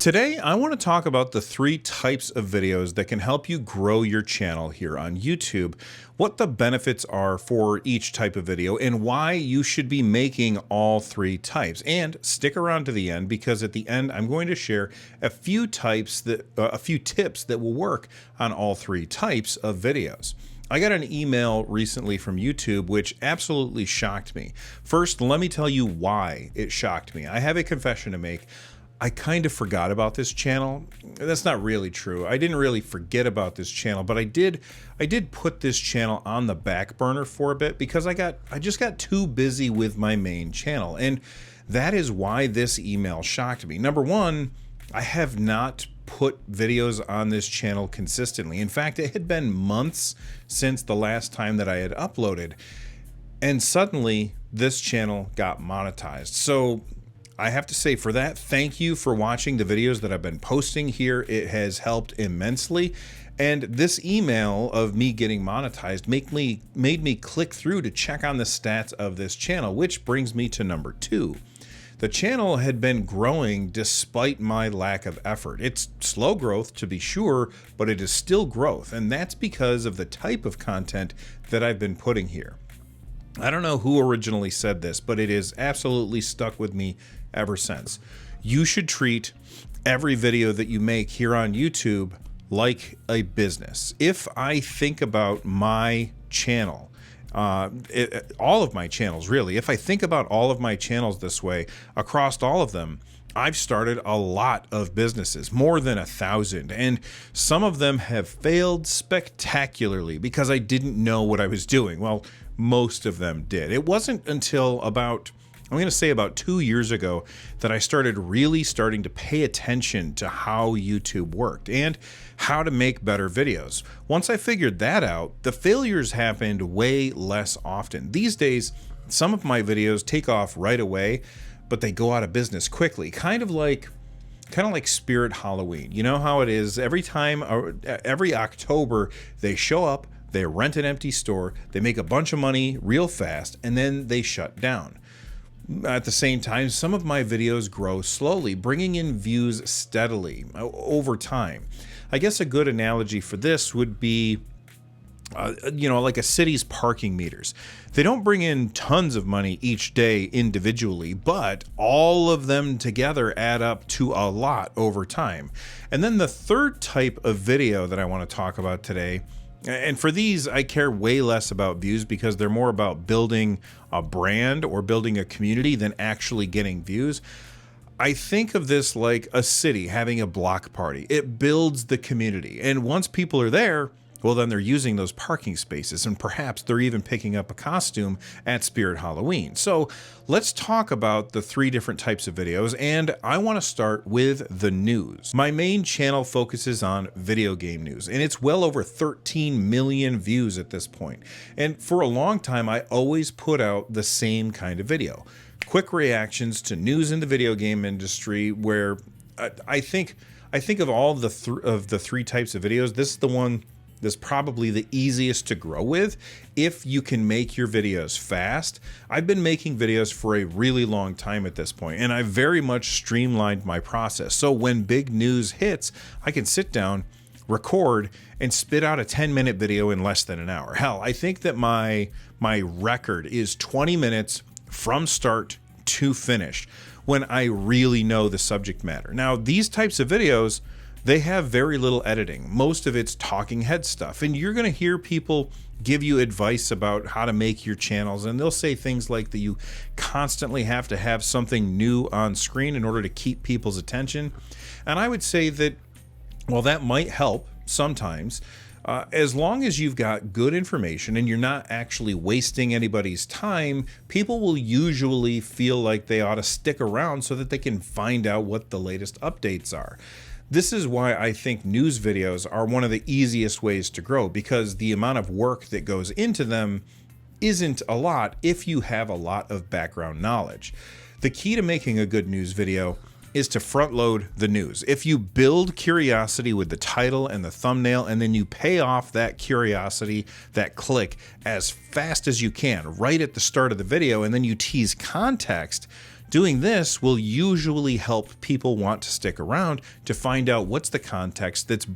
Today, I want to talk about the three types of videos that can help you grow your channel here on YouTube, what the benefits are for each type of video, and why you should be making all three types. And stick around to the end because at the end, I'm going to share a few tips that will work on all three types of videos. I got an email recently from YouTube which absolutely shocked me. First, let me tell you why it shocked me. I have a confession to make. I kind of forgot about this channel. That's not really true. I didn't really forget about this channel, but I did put this channel on the back burner for a bit because I just got too busy with my main channel. And that is why this email shocked me. Number one, I have not put videos on this channel consistently. In fact, it had been months since the last time that I had uploaded. And suddenly this channel got monetized. So I have to say for that, thank you for watching the videos that I've been posting here. It has helped immensely. And this email of me getting monetized made me click through to check on the stats of this channel, which brings me to number two. The channel had been growing despite my lack of effort. It's slow growth to be sure, but it is still growth. And that's because of the type of content that I've been putting here. I don't know who originally said this, but it is absolutely stuck with me ever since. You should treat every video that you make here on YouTube like a business. If I think about my channel, all of my channels really, if I think about all of my channels this way, across all of them, I've started a lot of businesses, more than 1,000, and some of them have failed spectacularly because I didn't know what I was doing. Well, most of them did. It wasn't until about 2 years ago that I started really starting to pay attention to how YouTube worked and how to make better videos. Once I figured that out, the failures happened way less often. These days, some of my videos take off right away, but they go out of business quickly, kind of like Spirit Halloween. You know how it is every October they show up, they rent an empty store, they make a bunch of money real fast, and then they shut down. At the same time, some of my videos grow slowly, bringing in views steadily over time. I guess a good analogy for this would be like a city's parking meters. They don't bring in tons of money each day individually, but all of them together add up to a lot over time. And then the third type of video that I want to talk about today, and for these, I care way less about views because they're more about building a brand or building a community than actually getting views. I think of this like a city having a block party. It builds the community. And once people are there, well, then they're using those parking spaces, and perhaps they're even picking up a costume at Spirit Halloween. So let's talk about the three different types of videos, and I want to start with the news. My main channel focuses on video game news, and it's well over 13 million views at this point. And for a long time, I always put out the same kind of video. Quick reactions to news in the video game industry, where I think of all the three types of videos, this is the one that's probably the easiest to grow with if you can make your videos fast. I've been making videos for a really long time at this point, and I've very much streamlined my process. So when big news hits, I can sit down, record, and spit out a 10-minute video in less than an hour. Hell, I think that my record is 20 minutes from start to finish when I really know the subject matter. Now, these types of videos, they have very little editing. Most of it's talking head stuff. And you're going to hear people give you advice about how to make your channels. And they'll say things like that you constantly have to have something new on screen in order to keep people's attention. And I would say that, well, that might help sometimes. As long as you've got good information and you're not actually wasting anybody's time, people will usually feel like they ought to stick around so that they can find out what the latest updates are. This is why I think news videos are one of the easiest ways to grow, because the amount of work that goes into them isn't a lot if you have a lot of background knowledge. The key to making a good news video is to front load the news. If you build curiosity with the title and the thumbnail, and then you pay off that curiosity, that click, as fast as you can right at the start of the video, and then you tease context Doing this will usually help people want to stick around to find out what's the context that's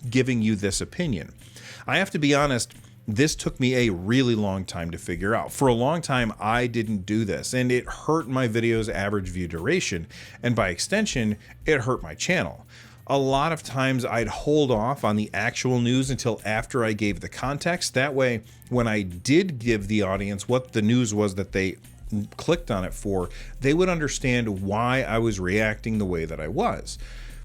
giving you this opinion. I have to be honest, this took me a really long time to figure out. For a long time, I didn't do this, and it hurt my video's average view duration, and by extension, it hurt my channel. A lot of times I'd hold off on the actual news until after I gave the context. That way, when I did give the audience what the news was that they clicked on it for, they would understand why I was reacting the way that I was.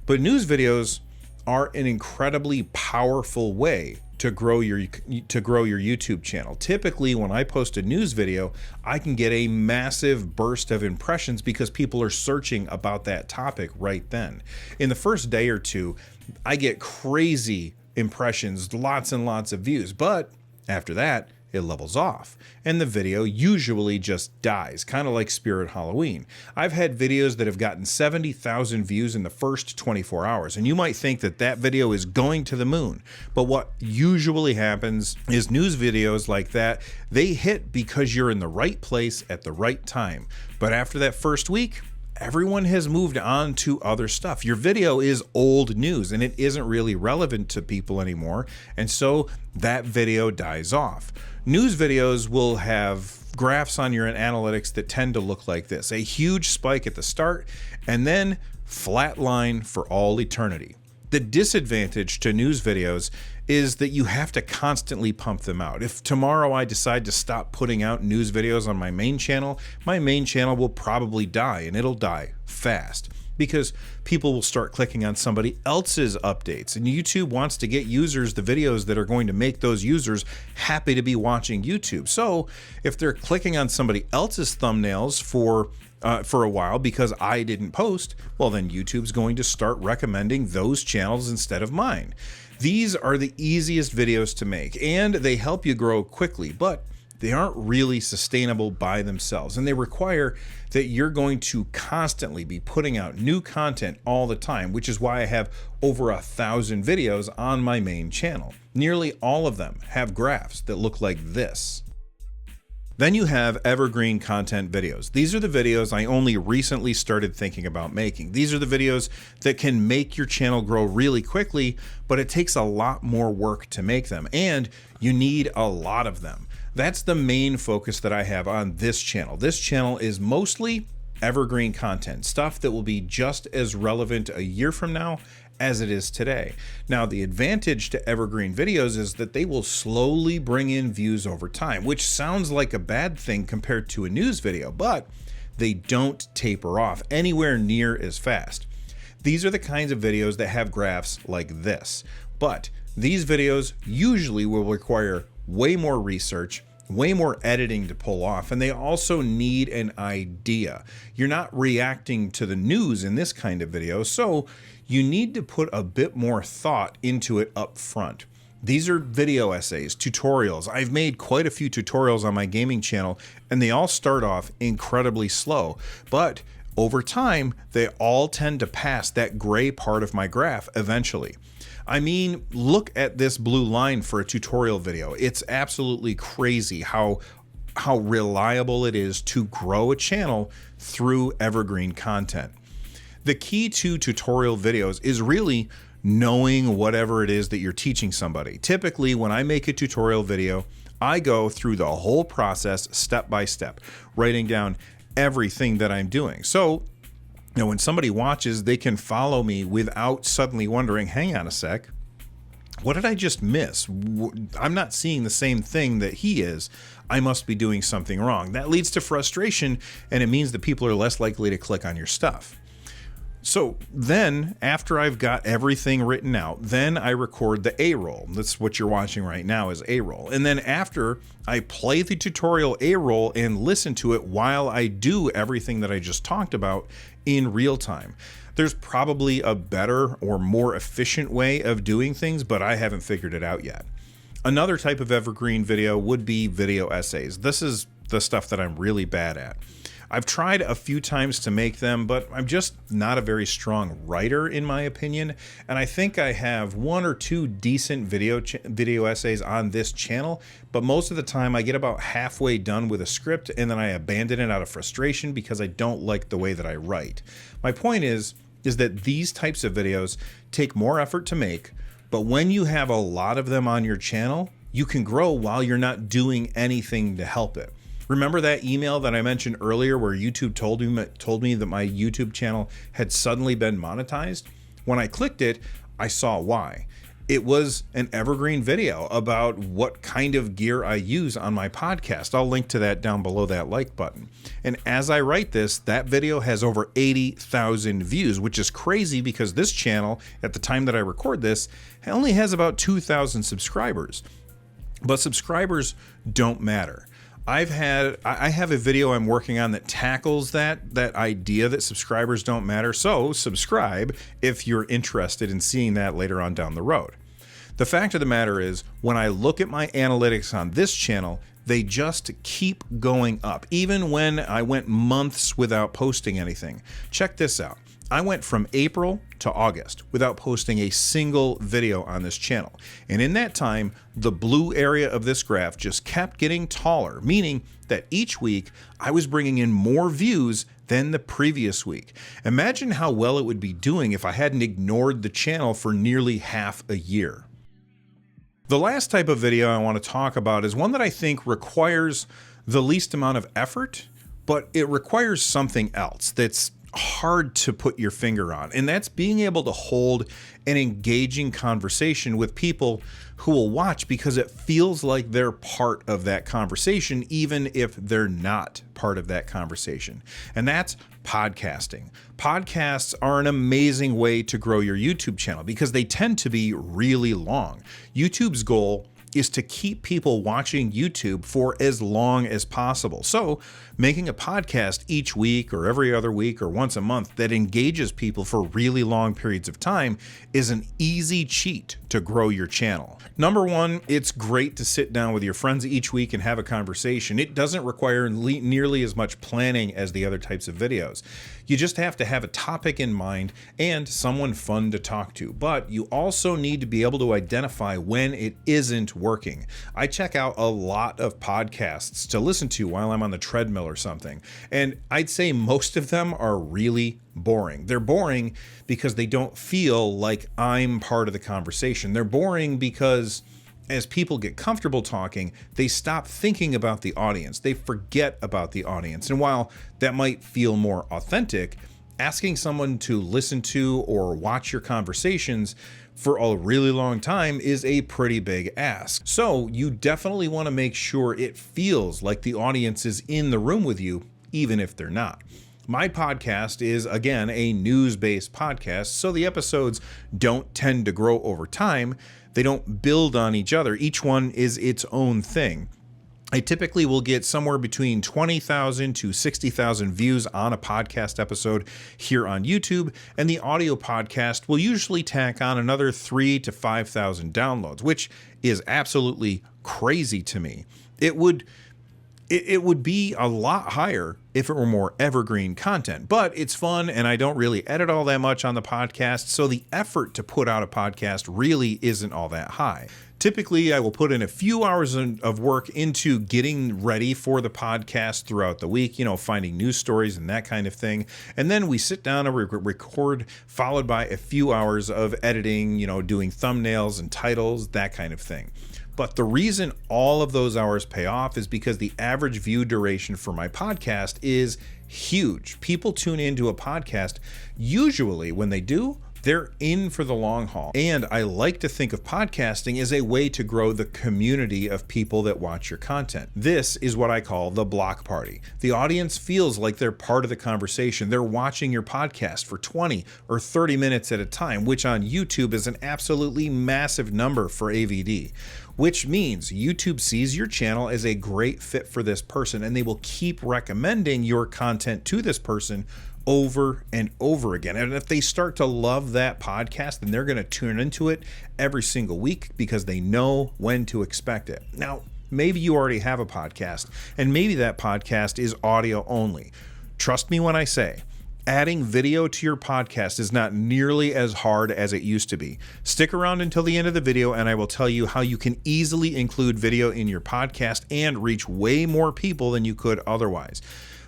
But news videos are an incredibly powerful way to grow your YouTube channel. Typically, when I post a news video, I can get a massive burst of impressions because people are searching about that topic right then. In the first day or two, I get crazy impressions, lots and lots of views, but after that, it levels off and the video usually just dies, kind of like Spirit Halloween. I've had videos that have gotten 70,000 views in the first 24 hours, and you might think that that video is going to the moon, but what usually happens is news videos like that, they hit because you're in the right place at the right time. But after that first week, everyone has moved on to other stuff. Your video is old news and it isn't really relevant to people anymore, and so that video dies off. News videos will have graphs on your analytics that tend to look like this: a huge spike at the start and then flat line for all eternity. The disadvantage to news videos is that you have to constantly pump them out. If tomorrow I decide to stop putting out news videos on my main channel will probably die, and it'll die fast because people will start clicking on somebody else's updates, and YouTube wants to get users the videos that are going to make those users happy to be watching YouTube. So if they're clicking on somebody else's thumbnails for a while because I didn't post, well, then YouTube's going to start recommending those channels instead of mine. These are the easiest videos to make, and they help you grow quickly, but they aren't really sustainable by themselves, and they require that you're going to constantly be putting out new content all the time, which is why I have over 1,000 videos on my main channel. Nearly all of them have graphs that look like this. Then you have evergreen content videos. These are the videos I only recently started thinking about making. These are the videos that can make your channel grow really quickly, but it takes a lot more work to make them, and you need a lot of them. That's the main focus that I have on this channel. This channel is mostly evergreen content, stuff that will be just as relevant a year from now as it is today. Now, the advantage to evergreen videos is that they will slowly bring in views over time, which sounds like a bad thing compared to a news video, but they don't taper off anywhere near as fast. These are the kinds of videos that have graphs like this, but these videos usually will require way more research, way more editing to pull off, and they also need an idea. You're not reacting to the news in this kind of video, so you need to put a bit more thought into it up front. These are video essays, tutorials. I've made quite a few tutorials on my gaming channel, and they all start off incredibly slow, but over time, they all tend to pass that gray part of my graph eventually. I mean, look at this blue line for a tutorial video. It's absolutely crazy how reliable it is to grow a channel through evergreen content. The key to tutorial videos is really knowing whatever it is that you're teaching somebody. Typically, when I make a tutorial video, I go through the whole process step by step, writing down everything that I'm doing. So now, when somebody watches, they can follow me without suddenly wondering, hang on a sec, what did I just miss? I'm not seeing the same thing that he is. I must be doing something wrong. That leads to frustration, and it means that people are less likely to click on your stuff. So then, after I've got everything written out, then I record the A-roll. That's what you're watching right now is A-roll. And then after, I play the tutorial A-roll and listen to it while I do everything that I just talked about in real time. There's probably a better or more efficient way of doing things, but I haven't figured it out yet. Another type of evergreen video would be video essays. This is the stuff that I'm really bad at. I've tried a few times to make them, but I'm just not a very strong writer in my opinion. And I think I have one or two decent video essays on this channel, but most of the time I get about halfway done with a script and then I abandon it out of frustration because I don't like the way that I write. My point is that these types of videos take more effort to make, but when you have a lot of them on your channel, you can grow while you're not doing anything to help it. Remember that email that I mentioned earlier where YouTube told me that my YouTube channel had suddenly been monetized? When I clicked it, I saw why. It was an evergreen video about what kind of gear I use on my podcast. I'll link to that down below that like button. And as I write this, that video has over 80,000 views, which is crazy because this channel, at the time that I record this, only has about 2,000 subscribers. But subscribers don't matter. I have a video I'm working on that tackles that idea that subscribers don't matter. So subscribe if you're interested in seeing that later on down the road. The fact of the matter is, when I look at my analytics on this channel, they just keep going up, even when I went months without posting anything. Check this out. I went from April to August without posting a single video on this channel. And in that time, the blue area of this graph just kept getting taller, meaning that each week I was bringing in more views than the previous week. Imagine how well it would be doing if I hadn't ignored the channel for nearly half a year. The last type of video I want to talk about is one that I think requires the least amount of effort, but it requires something else that's hard to put your finger on, and that's being able to hold an engaging conversation with people who will watch because it feels like they're part of that conversation, even if they're not part of that conversation. And that's podcasting. Podcasts are an amazing way to grow your YouTube channel because they tend to be really long. YouTube's goal is to keep people watching YouTube for as long as possible. So making a podcast each week or every other week or once a month that engages people for really long periods of time is an easy cheat to grow your channel. Number one, it's great to sit down with your friends each week and have a conversation. It doesn't require nearly as much planning as the other types of videos. You just have to have a topic in mind and someone fun to talk to, but you also need to be able to identify when it isn't working. I check out a lot of podcasts to listen to while I'm on the treadmill or something, and I'd say most of them are really boring. They're boring because they don't feel like I'm part of the conversation. They're boring because as people get comfortable talking, they stop thinking about the audience. They forget about the audience. And while that might feel more authentic, asking someone to listen to or watch your conversations for a really long time is a pretty big ask. So you definitely want to make sure it feels like the audience is in the room with you, even if they're not. My podcast is, again, a news-based podcast, so the episodes don't tend to grow over time. They don't build on each other. Each one is its own thing. I typically will get somewhere between 20,000 to 60,000 views on a podcast episode here on YouTube, and the audio podcast will usually tack on another 3,000 to 5,000 downloads, which is absolutely crazy to me. It would be a lot higher if it were more evergreen content, but it's fun and I don't really edit all that much on the podcast, so the effort to put out a podcast really isn't all that high. Typically, I will put in a few hours of work into getting ready for the podcast throughout the week, finding news stories and that kind of thing. And then we sit down and record, followed by a few hours of editing, doing thumbnails and titles, that kind of thing. But the reason all of those hours pay off is because the average view duration for my podcast is huge. People tune into a podcast, usually when they do, they're in for the long haul. And I like to think of podcasting as a way to grow the community of people that watch your content. This is what I call the block party. The audience feels like they're part of the conversation. They're watching your podcast for 20 or 30 minutes at a time, which on YouTube is an absolutely massive number for AVD. Which means YouTube sees your channel as a great fit for this person, and they will keep recommending your content to this person over and over again. And if they start to love that podcast, then they're going to tune into it every single week because they know when to expect it. Now, maybe you already have a podcast, and maybe that podcast is audio only. Trust me when I say, adding video to your podcast is not nearly as hard as it used to be. Stick around until the end of the video and I will tell you how you can easily include video in your podcast and reach way more people than you could otherwise.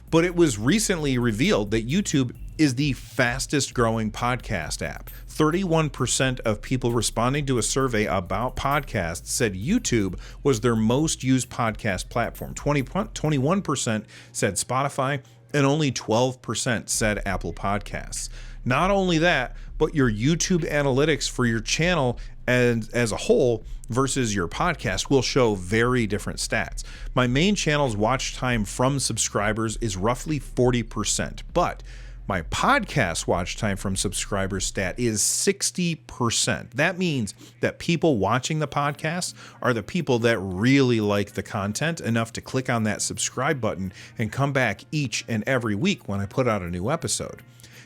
But it was recently revealed that YouTube is the fastest growing podcast app. 31% of people responding to a survey about podcasts said YouTube was their most used podcast platform. 21% said Spotify, and only 12% said Apple Podcasts. Not only that, but your YouTube analytics for your channel as a whole versus your podcast will show very different stats. My main channel's watch time from subscribers is roughly 40%, but my podcast watch time from subscribers stat is 60%. That means that people watching the podcast are the people that really like the content enough to click on that subscribe button and come back each and every week when I put out a new episode.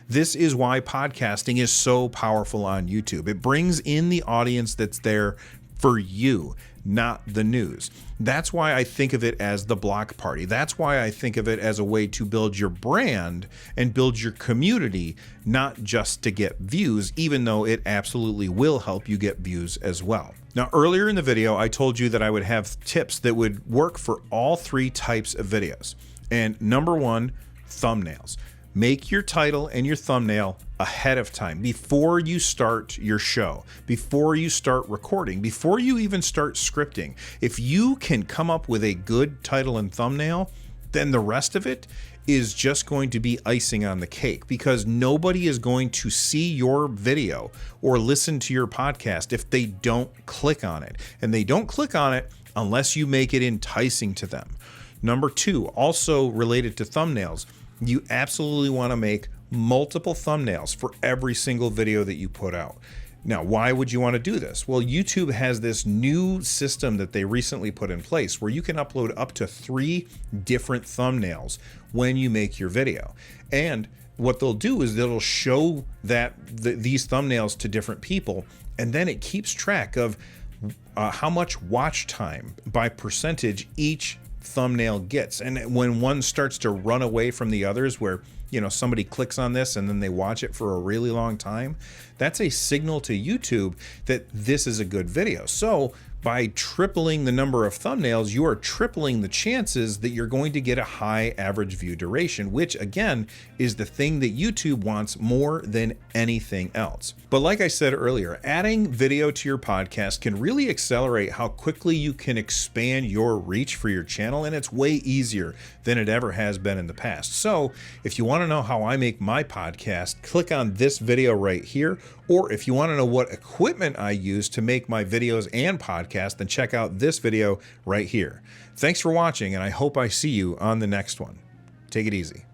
This is why podcasting is so powerful on YouTube. It brings in the audience that's there for you, not the news. That's why I think of it as the block party. That's why I think of it as a way to build your brand and build your community, not just to get views, even though it absolutely will help you get views as well. Now, earlier in the video, I told you that I would have tips that would work for all three types of videos. And number one, thumbnails. Make your title and your thumbnail ahead of time, before you start your show, before you start recording, before you even start scripting. If you can come up with a good title and thumbnail, then the rest of it is just going to be icing on the cake, because nobody is going to see your video or listen to your podcast if they don't click on it. And they don't click on it unless you make it enticing to them. Number two, also related to thumbnails, you absolutely want to make multiple thumbnails for every single video that you put out. Now, why would you want to do this? Well, YouTube has this new system that they recently put in place where you can upload up to 3 different thumbnails when you make your video. And what they'll do is they'll show these thumbnails to different people, and then it keeps track of how much watch time by percentage each thumbnail gets. And when one starts to run away from the others, where somebody clicks on this and then they watch it for a really long time, that's a signal to YouTube that this is a good video. So by tripling the number of thumbnails, you are tripling the chances that you're going to get a high average view duration, which again is the thing that YouTube wants more than anything else. But like I said earlier, adding video to your podcast can really accelerate how quickly you can expand your reach for your channel, and it's way easier than it ever has been in the past. So if you want to know how I make my podcast, click on this video right here. Or if you want to know what equipment I use to make my videos and podcast, then check out this video right here. Thanks for watching, and I hope I see you on the next one. Take it easy.